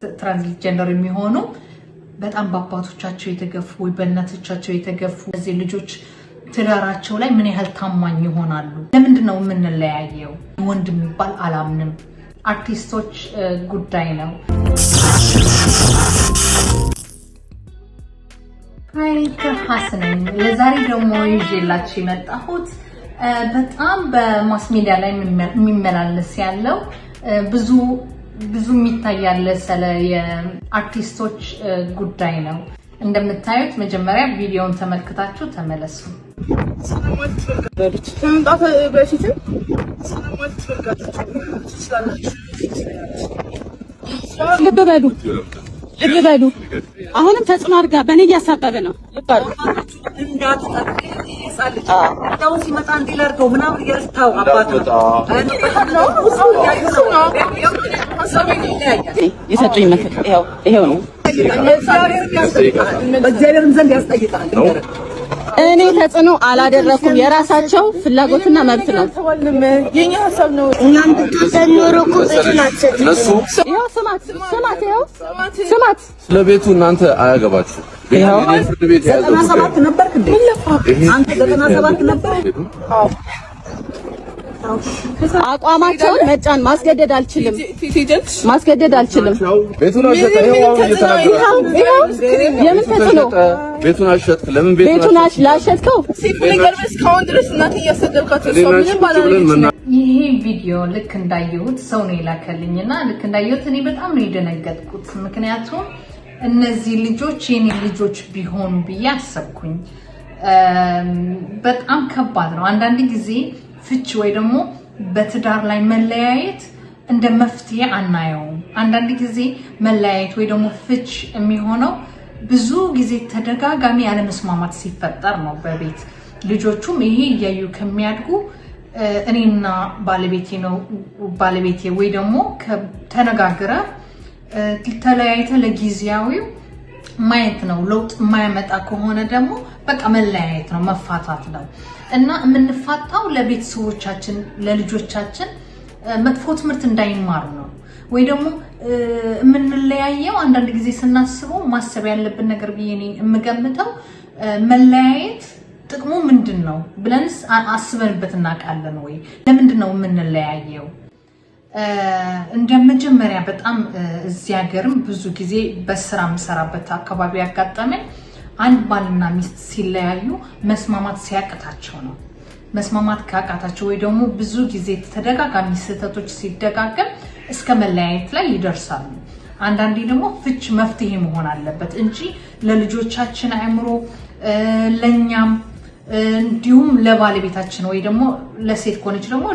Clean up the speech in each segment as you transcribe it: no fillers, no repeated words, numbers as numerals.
ትራንስጀንደር የሚሆኑ በጣም በአባቶቻቸው የተገፉ ወይ በእናቶቻቸው የተገፉ እዚህ ልጆች ትዳራቸው ላይ ምን ያህል ታማኝ ይሆናሉ? ለምንድን ነው የምንለያየው? ወንድ የሚባል አላምንም። አርቲስቶች ጉዳይ ነው። ሀሰነኝ ለዛሬ ደግሞ ይዤላችሁ የመጣሁት በጣም በማስ ሚዲያ ላይ የሚመላለስ ያለው ብዙ የሚታያል ስለ የአርቲስቶች ጉዳይ ነው። እንደምታዩት መጀመሪያ ቪዲዮውን ተመልክታችሁ ተመለሱ። ሰላማት ተወልጋለች ከመምጣት በፊትም ሰላማት ተወልጋለች ስላላችሁ ልብ በሉ አሁንም ተጽዕኖ አድርጋ በእኔ እያሳበበ ነው። ልባሉ እንዳው ሲመጣ እንዲላርገው ምናምን እየረስታው አባቱ የሰጡኝ ምክር ይሄው ነው። በእግዚአብሔርም ዘንድ ያስጠይቃል። እኔ ተጽዕኖ አላደረኩም። የራሳቸው ፍላጎትና መብት ነው። የኛ ሐሳብ ነው። እናንተ ተዘኑሩ ቁጥናችሁ እነሱ ይሄው ስማት ስለቤቱ እናንተ አያገባችሁ። ይሄው ፍርድ ቤት ያዘው 97 ነበርክ እንዴ? አንተ 97 ነበርክ? አዎ። አቋማቸውን መጫን ማስገደድ አልችልም። ቤቱን አሸጠ። ይሄው አሁን እየተናገረ የምን ተጽዕኖ ቤቱን አሸጥክ? ለምን ቤቱን ላሸጥከው? ይሄ ቪዲዮ ልክ እንዳየሁት ሰው ነው የላከልኝና ልክ እንዳየሁት እኔ በጣም ነው የደነገጥኩት። ምክንያቱም እነዚህ ልጆች የኔ ልጆች ቢሆኑ ብዬ አሰብኩኝ። በጣም ከባድ ነው። አንዳንድ ጊዜ ፍች ወይ ደግሞ በትዳር ላይ መለያየት እንደ መፍትሄ አናየውም። አንዳንድ ጊዜ መለያየት ወይ ደግሞ ፍች የሚሆነው ብዙ ጊዜ ተደጋጋሚ ያለመስማማት ሲፈጠር ነው በቤት ልጆቹም ይሄ እያዩ ከሚያድጉ እኔና ባለቤቴ ወይ ደግሞ ተነጋግረ ተለያይተ ለጊዜያዊው ማየት ነው። ለውጥ የማያመጣ ከሆነ ደግሞ በቃ መለያየት ነው፣ መፋታት ነው። እና የምንፋታው ለቤተሰቦቻችን ለልጆቻችን መጥፎ ትምህርት እንዳይማሩ ነው። ወይ ደግሞ የምንለያየው አንዳንድ ጊዜ ስናስበው ማሰብ ያለብን ነገር ብዬ እኔ የምገምተው መለያየት ጥቅሙ ምንድን ነው ብለንስ አስበንበት እናውቃለን ወይ? ለምንድን ነው የምንለያየው? እንደ መጀመሪያ በጣም እዚህ ሀገርም ብዙ ጊዜ በስራ የምሰራበት አካባቢ ያጋጠመኝ አንድ ባልና ሚስት ሲለያዩ መስማማት ሲያቅታቸው ነው። መስማማት ካቃታቸው ወይ ደግሞ ብዙ ጊዜ ተደጋጋሚ ስህተቶች ሲደጋገም እስከ መለያየት ላይ ይደርሳሉ። አንዳንዴ ደግሞ ፍች መፍትሄ መሆን አለበት እንጂ ለልጆቻችን አእምሮ ለኛም እንዲሁም ለባለቤታችን ወይ ደግሞ ለሴት ከሆነች ደግሞ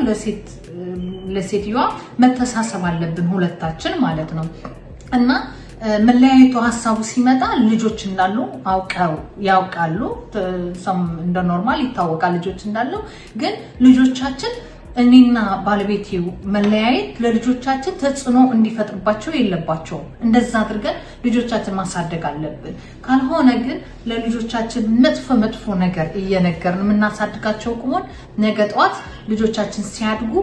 ለሴትየዋ መተሳሰብ አለብን ሁለታችን ማለት ነው። እና መለያየቱ ሀሳቡ ሲመጣ ልጆች እንዳሉ ያውቃሉ። እንደ ኖርማል ይታወቃል ልጆች እንዳሉ። ግን ልጆቻችን እኔና ባለቤቴው መለያየት ለልጆቻችን ተጽዕኖ እንዲፈጥርባቸው የለባቸውም። እንደዛ አድርገን ልጆቻችን ማሳደግ አለብን። ካልሆነ ግን ለልጆቻችን መጥፎ ነገር እየነገርን የምናሳድጋቸው ከሆነ ነገ ጠዋት ልጆቻችን ሲያድጉ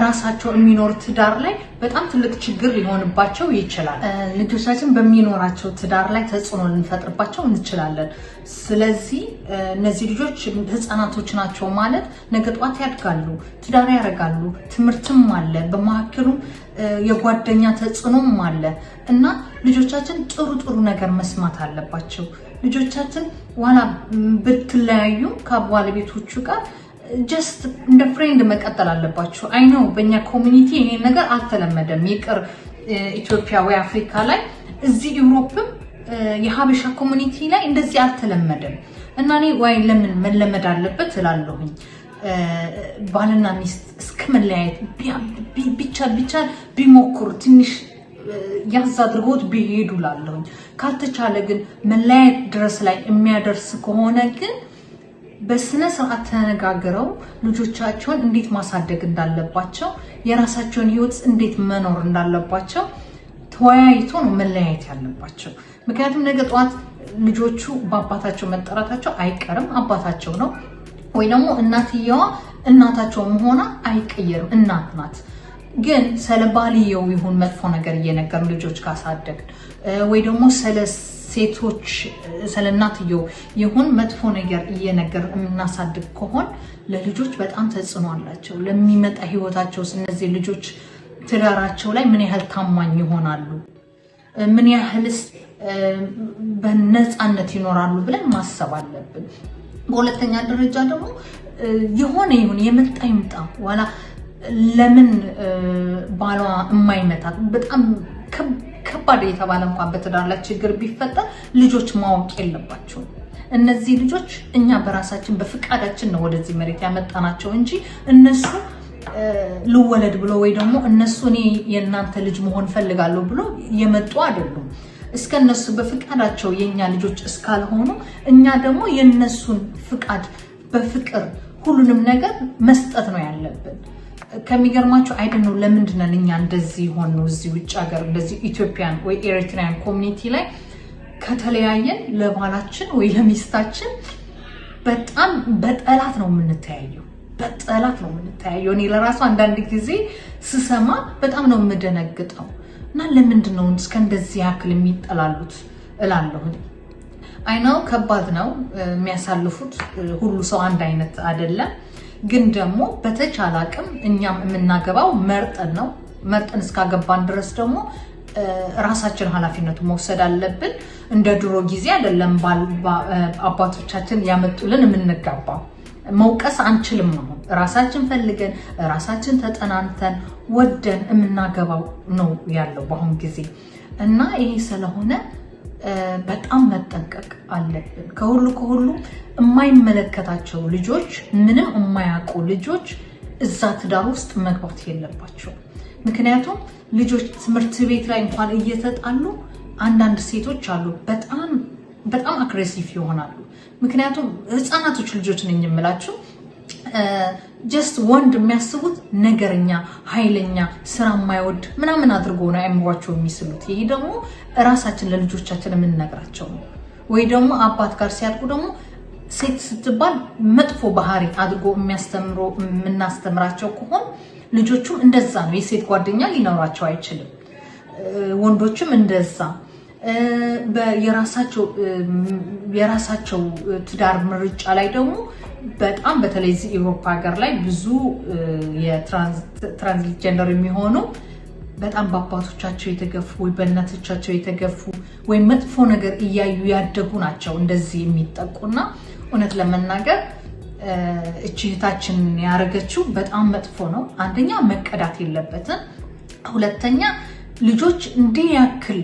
ራሳቸው የሚኖር ትዳር ላይ በጣም ትልቅ ችግር ሊሆንባቸው ይችላል። ልጆቻችን በሚኖራቸው ትዳር ላይ ተጽዕኖ ልንፈጥርባቸው እንችላለን። ስለዚህ እነዚህ ልጆች ህፃናቶች ናቸው ማለት ነገ ጠዋት ያድጋሉ፣ ትዳር ያደርጋሉ፣ ትምህርትም አለ፣ በመካከሉም የጓደኛ ተጽዕኖም አለ እና ልጆቻችን ጥሩ ነገር መስማት አለባቸው። ልጆቻችን ዋላ ብትለያዩ ከባለቤቶቹ ጋር ጀስት እንደ ፍሬንድ መቀጠል አለባቸው። አይ ነው በእኛ ኮሚኒቲ ይሄን ነገር አልተለመደም። ይቅር ኢትዮጵያ ወይ አፍሪካ ላይ እዚህ ዩሮፕም የሀበሻ ኮሚኒቲ ላይ እንደዚህ አልተለመደም እና እኔ ወይ ለምን መለመድ አለበት እላለሁኝ። ባልና ሚስት እስከ መለያየት ቢቻል ቢሞክሩ ትንሽ ያዝ አድርጎት ቢሄዱ እላለሁኝ። ካልተቻለ ግን መለያየት ድረስ ላይ የሚያደርስ ከሆነ ግን በስነ ስርዓት ተነጋግረው ልጆቻቸውን እንዴት ማሳደግ እንዳለባቸው የራሳቸውን ህይወት እንዴት መኖር እንዳለባቸው ተወያይቶ ነው መለያየት ያለባቸው። ምክንያቱም ነገ ጠዋት ልጆቹ በአባታቸው መጠራታቸው አይቀርም፣ አባታቸው ነው። ወይ ደግሞ እናትየዋ እናታቸው መሆኗ አይቀየርም፣ እናት ናት። ግን ስለ ባልየው ይሁን መጥፎ ነገር እየነገርን ልጆች ካሳደግ ወይ ደግሞ ስለ ሴቶች ስለ እናትየው ይሁን መጥፎ ነገር እየነገር የምናሳድግ ከሆነ ለልጆች በጣም ተጽዕኖ አላቸው። ለሚመጣ ህይወታቸው እነዚህ ልጆች ትዳራቸው ላይ ምን ያህል ታማኝ ይሆናሉ፣ ምን ያህልስ በነፃነት ይኖራሉ ብለን ማሰብ አለብን። በሁለተኛ ደረጃ ደግሞ የሆነ ይሁን የመጣ ይምጣ ዋላ ለምን ባሏ የማይመታት በጣም ከባድ የተባለ እንኳን በትዳር ላይ ችግር ቢፈጠር ልጆች ማወቅ የለባቸውም። እነዚህ ልጆች እኛ በራሳችን በፍቃዳችን ነው ወደዚህ መሬት ያመጣናቸው እንጂ እነሱ ልወለድ ብሎ ወይ ደግሞ እነሱ እኔ የእናንተ ልጅ መሆን ፈልጋለሁ ብሎ የመጡ አይደሉም። እስከነሱ በፍቃዳቸው የኛ ልጆች እስካልሆኑ እኛ ደግሞ የነሱን ፍቃድ በፍቅር ሁሉንም ነገር መስጠት ነው ያለብን። ከሚገርማቸው አይደል ነው ለምንድን ነው እኛ እንደዚህ ሆነው እዚህ ውጭ ሀገር እንደዚህ ኢትዮጵያን ወይ ኤሪትሪያን ኮሚኒቲ ላይ ከተለያየን ለባላችን ወይ ለሚስታችን በጣም በጠላት ነው የምንተያየው። በጠላት ነው የምንተያየው። እኔ ለራሱ አንዳንድ ጊዜ ስሰማ በጣም ነው የምደነግጠው እና ለምንድን ነው እስከ እንደዚህ ያክል የሚጠላሉት እላለሁ። አይናው ከባድ ነው የሚያሳልፉት። ሁሉ ሰው አንድ አይነት አይደለም። ግን ደግሞ በተቻለ አቅም እኛም የምናገባው መርጠን ነው። መርጠን እስካገባን ድረስ ደግሞ ራሳችን ኃላፊነቱ መውሰድ አለብን። እንደ ድሮ ጊዜ አይደለም አባቶቻችን ያመጡልን የምንጋባው። መውቀስ አንችልም ነው። ራሳችን ፈልገን ራሳችን ተጠናንተን ወደን የምናገባው ነው ያለው በአሁን ጊዜ እና ይሄ ስለሆነ በጣም መጠንቀቅ አለብን። ከሁሉ የማይመለከታቸው ልጆች ምንም የማያውቁ ልጆች እዛ ትዳር ውስጥ መግባት የለባቸው። ምክንያቱም ልጆች ትምህርት ቤት ላይ እንኳን እየተጣሉ አንዳንድ ሴቶች አሉ በጣም አግሬሲቭ ይሆናሉ። ምክንያቱም ህፃናቶች ልጆች ነኝ የምላችሁ ጀስት ወንድ የሚያስቡት ነገረኛ፣ ኃይለኛ፣ ስራ የማይወድ ምናምን አድርጎ ነው አይምሯቸው የሚስሉት። ይሄ ደግሞ ራሳችን ለልጆቻችን የምንነግራቸው ነው። ወይ ደግሞ አባት ጋር ሲያድጉ ደግሞ ሴት ስትባል መጥፎ ባህሪ አድርጎ የምናስተምራቸው ከሆነ ልጆቹም እንደዛ ነው። የሴት ጓደኛ ሊኖራቸው አይችልም። ወንዶችም እንደዛ የራሳቸው ትዳር ምርጫ ላይ ደግሞ በጣም በተለይ እዚህ አውሮፓ ሀገር ላይ ብዙ የትራንስጀንደር የሚሆኑ በጣም በአባቶቻቸው የተገፉ ወይ በእናቶቻቸው የተገፉ ወይ መጥፎ ነገር እያዩ ያደጉ ናቸው እንደዚህ የሚጠቁና እውነት ለመናገር እህታችን ያረገችው በጣም መጥፎ ነው። አንደኛ መቀዳት የለበትም። ሁለተኛ ልጆች እንዲህ ያክል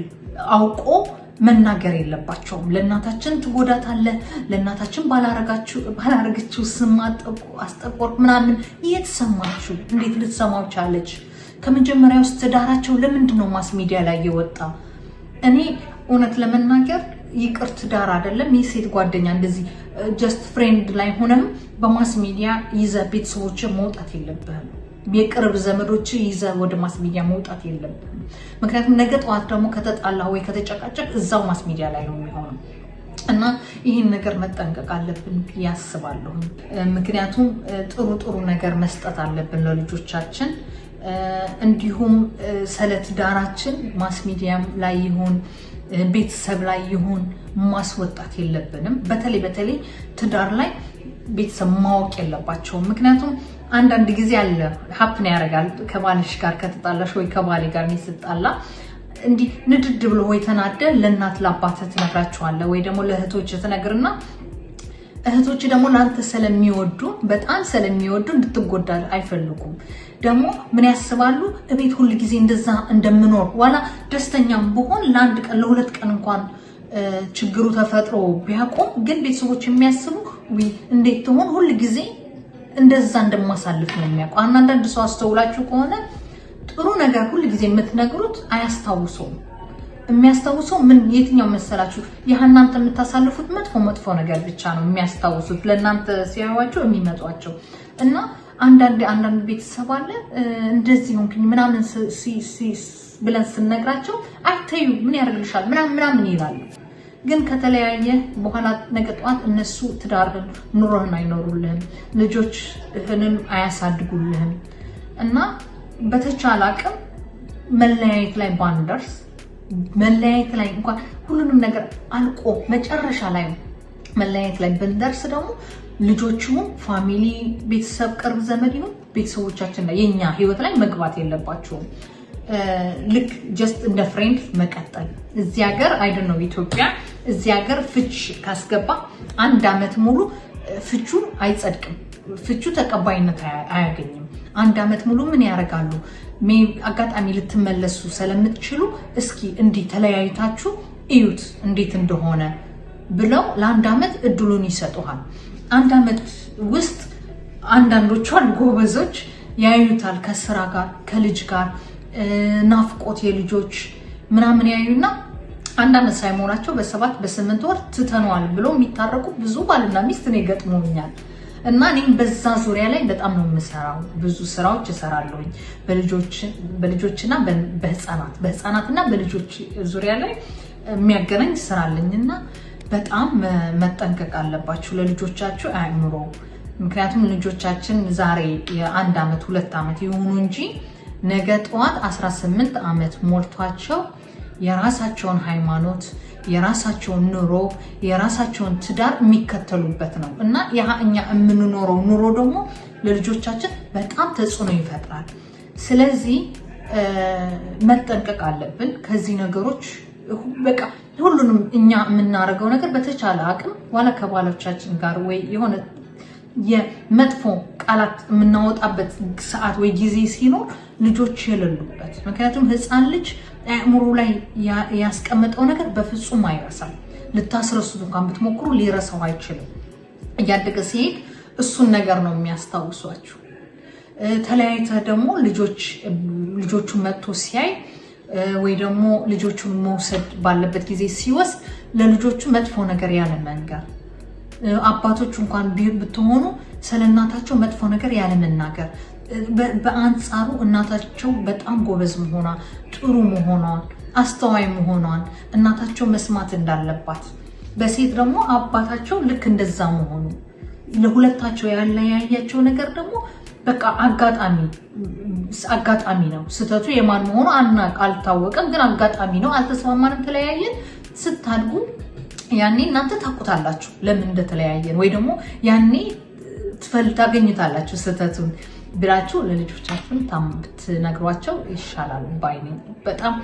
አውቆ መናገር የለባቸውም። ለእናታችን ትጎዳታለህ፣ ለእናታችን ባላረገችው ስም አስጠቆር ምናምን እየተሰማችሁ እንዴት ልትሰማው ቻለች? ከመጀመሪያው ውስጥ ትዳራቸው ለምንድን ነው ማስ ሚዲያ ላይ የወጣ? እኔ እውነት ለመናገር ይቅር ትዳር አይደለም የሴት ጓደኛ እንደዚህ ጀስት ፍሬንድ ላይ ሆነም በማስ ሚዲያ ይዘ ቤተሰቦች መውጣት የለብህም። የቅርብ ዘመዶች ይዘ ወደ ማስ ሚዲያ መውጣት የለብህም። ምክንያቱም ነገ ጠዋት ደግሞ ከተጣላ ወይ ከተጨቃጨቅ እዛው ማስ ሚዲያ ላይ ነው የሚሆነው እና ይህን ነገር መጠንቀቅ አለብን ያስባለሁ። ምክንያቱም ጥሩ ነገር መስጠት አለብን ለልጆቻችን። እንዲሁም ስለ ትዳራችን ማስ ሚዲያም ላይ ይሁን ቤተሰብ ላይ ይሁን ማስወጣት የለብንም። በተለይ ትዳር ላይ ቤተሰብ ማወቅ የለባቸውም። ምክንያቱም አንዳንድ ጊዜ አለ ሀፕን ያደርጋል። ከባልሽ ጋር ከተጣላሽ ወይ ከባሌ ጋር ሲጣላ እንዲህ ንድድ ብሎ ወይ ተናደ ለእናት ለአባት ትነግራቸዋለህ ወይ ደግሞ ለእህቶች ትነግርና እህቶች ደግሞ ለአንተ በጣም ስለሚወዱ እንድትጎዳ አይፈልጉም። ደግሞ ምን ያስባሉ? እቤት ሁሉ ጊዜ እንደዛ እንደምኖር ዋላ ደስተኛም ብሆን ለአንድ ቀን ለሁለት ቀን እንኳን ችግሩ ተፈጥሮ ቢያቆም ግን ቤተሰቦች የሚያስቡ እንዴት ትሆን ሁሉ ጊዜ እንደዛ እንደማሳልፍ ነው የሚያውቁ። አንዳንድ ሰው አስተውላችሁ ከሆነ ጥሩ ነገር ሁሉ ጊዜ የምትነግሩት አያስታውሰውም። የሚያስታውሰው ምን የትኛው መሰላችሁ? እናንተ የምታሳልፉት መጥፎ ነገር ብቻ ነው የሚያስታውሱት ለእናንተ ሲያዩዋቸው የሚመጧቸው እና አንዳንድ ቤተሰብ አለ እንደዚህ ሆንኩኝ ምናምን ብለን ስንነግራቸው አይተዩ ምን ያደርግልሻል ምናምን ይላሉ። ግን ከተለያየ በኋላ ነገ ጠዋት እነሱ ትዳርህን ኑሮህን አይኖሩልህም፣ ልጆችህንም አያሳድጉልህም እና በተቻለ አቅም መለያየት ላይ ባንደርስ መለያየት ላይ እንኳን ሁሉንም ነገር አልቆ መጨረሻ ላይ መለያየት ላይ ብንደርስ ደግሞ ልጆቹ ፋሚሊ ቤተሰብ ቅርብ ዘመድ ይሁን ቤተሰቦቻችን ላይ የኛ ህይወት ላይ መግባት የለባቸውም ልክ ጀስት እንደ ፍሬንድ መቀጠል እዚህ ሀገር አይ ዶንት ኖ ኢትዮጵያ እዚህ ሀገር ፍች ካስገባ 1 አመት ሙሉ ፍቹ አይጸድቅም ፍቹ ተቀባይነት አያገኝም 1 አመት ሙሉ ምን ያደርጋሉ አጋጣሚ ልትመለሱ ስለምትችሉ እስኪ እንዲህ ተለያይታችሁ እዩት እንዴት እንደሆነ ብለው ለ1 አመት እድሉን ይሰጡሃል 1 አመት ውስጥ አንዳንዶቹን ጎበዞች ያዩታል ከስራ ጋር ከልጅ ጋር ናፍቆት የልጆች ምናምን ያዩና 1 አመት ሳይሞላቸው በ7 በ8 ወር ትተነዋል ብለው የሚታረቁ ብዙ ባልና ሚስት ነው ገጥሞኛል እና እኔም በዛ ዙሪያ ላይ በጣም ነው የምሰራው ብዙ ስራዎች እሰራለሁ በልጆችና በህፃናትና በልጆች ዙሪያ ላይ የሚያገናኝ ስራ አለኝና በጣም መጠንቀቅ አለባችሁ ለልጆቻችሁ አእምሮ ምክንያቱም ልጆቻችን ዛሬ የ1 አመት 2 አመት ይሆኑ እንጂ ነገ ጠዋት 18 አመት ሞልቷቸው የራሳቸውን ሃይማኖት የራሳቸውን ኑሮ የራሳቸውን ትዳር የሚከተሉበት ነው እና ያ እኛ የምንኖረው ኑሮ ደግሞ ለልጆቻችን በጣም ተጽዕኖ ይፈጥራል ስለዚህ መጠንቀቅ አለብን ከዚህ ነገሮች በቃ ሁሉንም እኛ የምናደርገው ነገር በተቻለ አቅም ዋላ ከባሎቻችን ጋር ወይ የሆነ የመጥፎ ቃላት የምናወጣበት ሰዓት ወይ ጊዜ ሲኖር ልጆች የሌሉበት ምክንያቱም ህፃን ልጅ አእምሮ ላይ ያስቀመጠው ነገር በፍጹም አይረሳም ልታስረሱት እንኳን ብትሞክሩ ሊረሳው አይችልም እያደገ ሲሄድ እሱን ነገር ነው የሚያስታውሷችሁ ተለያይተ ደግሞ ልጆቹ መጥቶ ሲያይ ወይ ደግሞ ልጆቹን መውሰድ ባለበት ጊዜ ሲወስድ ለልጆቹ መጥፎ ነገር ያለ መንገር አባቶች እንኳን ብትሆኑ ስለናታቸው መጥፎ ነገር ያለ መናገር በአንጻሩ እናታቸው በጣም ጎበዝ መሆኗ ጥሩ መሆኗ አስተዋይ መሆኗን እናታቸው መስማት እንዳለባት በሴት ደግሞ አባታቸው ልክ እንደዛ መሆኑ ለሁለታቸው ያለያያቸው ነገር ደግሞ በቃ አጋጣሚ ነው ስተቱ የማን መሆኑ አልታወቀም ግን አጋጣሚ ነው አልተስማማንም ተለያየን ስታድጉ ያኔ እናንተ ታውቁታላችሁ ለምን እንደተለያየን ወይ ደግሞ ያኔ ታገኙታላችሁ ስተቱን ብላችሁ ለልጆቻችሁ ብትነግሯቸው ይሻላል ባይኔ በጣም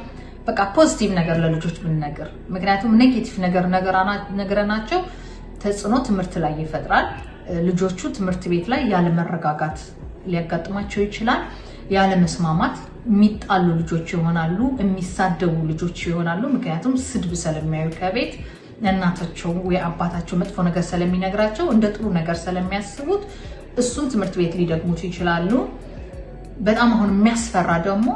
በቃ ፖዚቲቭ ነገር ለልጆች ብንነግር ምክንያቱም ኔጌቲቭ ነገርናቸው ተጽዕኖ ትምህርት ላይ ይፈጥራል ልጆቹ ትምህርት ቤት ላይ ያለ መረጋጋት ሊያጋጥማቸው ይችላል ያለ መስማማት የሚጣሉ ልጆች ይሆናሉ የሚሳደቡ ልጆች ይሆናሉ ምክንያቱም ስድብ ስለሚያዩ ከቤት እናታቸው ወይ አባታቸው መጥፎ ነገር ስለሚነግራቸው እንደ ጥሩ ነገር ስለሚያስቡት እሱን ትምህርት ቤት ሊደግሙት ይችላሉ በጣም አሁን የሚያስፈራ ደግሞ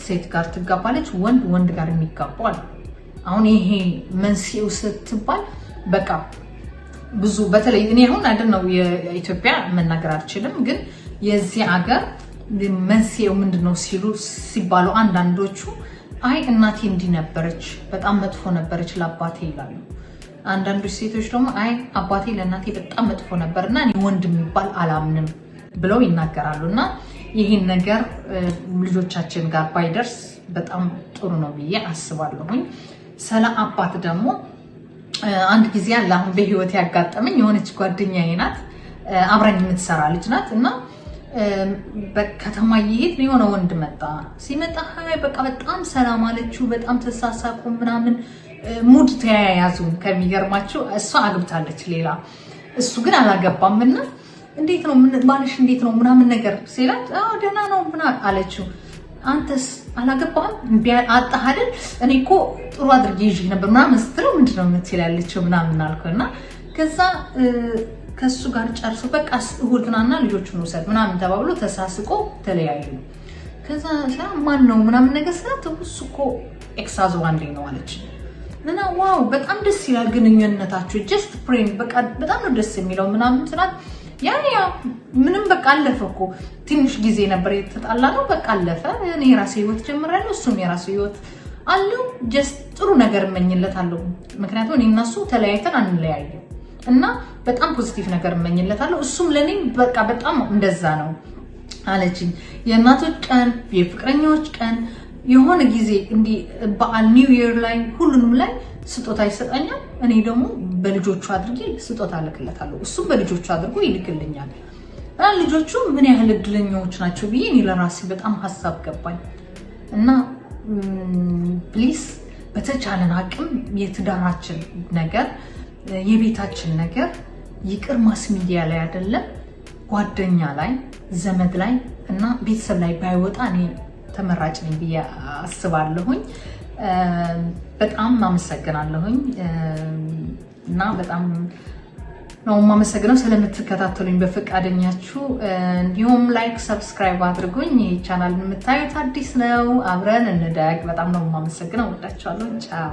ሴት ጋር ትጋባለች ወንድ ጋር የሚጋባል አሁን ይሄ መንስኤው ስትባል በቃ ብዙ በተለይ እኔ አሁን አይደለም የኢትዮጵያ መናገር አልችልም ግን የዚህ ሀገር መንስኤው ምንድነው ሲባሉ አንዳንዶቹ አይ እናቴ እንዲነበረች በጣም መጥፎ ነበረች ለአባቴ ይላሉ አንዳንዶች ሴቶች ደግሞ አይ አባቴ ለእናቴ በጣም መጥፎ ነበርና እኔ ወንድ የሚባል አላምንም ብለው ይናገራሉና ይሄን ነገር ልጆቻችን ጋር ባይደርስ በጣም ጥሩ ነው ብዬ አስባለሁኝ ስለ አባት ደግሞ አንድ ጊዜ አለ አሁን በህይወት ያጋጠመኝ የሆነች ጓደኛዬ ናት አብራኝ የምትሰራ ልጅ ናት እና በከተማ እየሄድን የሆነ ወንድ መጣ ሲመጣ ሃይ በቃ በጣም ሰላም አለችው በጣም ተሳሳቁ ምናምን ሙድ ተያያዙ ከሚገርማችሁ እሷ አግብታለች ሌላ እሱ ግን አላገባምና እንዴት ነው ባልሽ እንዴት ነው ምናምን ነገር ሲላት ደህና ነው ምናምን አለችው አንተስ አላገባህም አጣህ አይደል እኔ እኮ ጥሩ አድርጌ ይዤ ነበር ምናምን ስትለው ምንድነው የምትይላለችው ምናምን አልኩና ከዛ ከሱ ጋር ጨርሶ በቃ እሁድናና ልጆቹን ወሰድ ምናምን ተባብሎ ተሳስቆ ተለያዩ ከዛ ማን ነው ምናምን ነገር ስላት እሱ እኮ ኤክሳዝ ዋንዴ ነው አለች እና ዋው በጣም ደስ ይላል ግንኙነታችሁ ጀስት ፍሬንድ በቃ በጣም ነው ደስ የሚለው ምናምን ስላት ያ ምንም በቃ አለፈ እኮ ትንሽ ጊዜ ነበር የተጣላነው በቃ አለፈ እኔ የራሴ ህይወት ጀምራለሁ እሱም የራሱ ህይወት አለው ጀስት ጥሩ ነገር እመኝለታለሁ ምክንያቱም እኔ እና እሱ ተለያይተን አንለያየም እና በጣም ፖዚቲቭ ነገር እመኝለታለሁ እሱም ለኔ በቃ በጣም እንደዛ ነው አለችኝ የእናቶች ቀን፣ የፍቅረኛዎች ቀን የሆነ ጊዜ እንዲህ በዓል ኒው ይር ላይ ሁሉንም ላይ ስጦታ ይሰጠኛል። እኔ ደግሞ በልጆቹ አድርጌ ስጦታ እልክለታለሁ፣ እሱም በልጆቹ አድርጎ ይልክልኛል። ልጆቹ ምን ያህል እድለኛዎች ናቸው ብዬ እኔ ለራሴ በጣም ሀሳብ ገባኝ። እና ፕሊስ በተቻለን አቅም የትዳራችን ነገር የቤታችን ነገር ይቅር ማስ ሚዲያ ላይ አይደለም ጓደኛ ላይ ዘመድ ላይ እና ቤተሰብ ላይ ባይወጣ እኔ ተመራጭ ነኝ ብዬ አስባለሁኝ። በጣም አመሰግናለሁኝ እና በጣም ነው የማመሰግነው ስለምትከታተሉኝ በፈቃደኛችሁ። እንዲሁም ላይክ ሰብስክራይብ አድርጉኝ። ይህ ቻናል የምታዩት አዲስ ነው፣ አብረን እንደግ። በጣም ነው የማመሰግነው። ወዳችኋለሁ። ቻው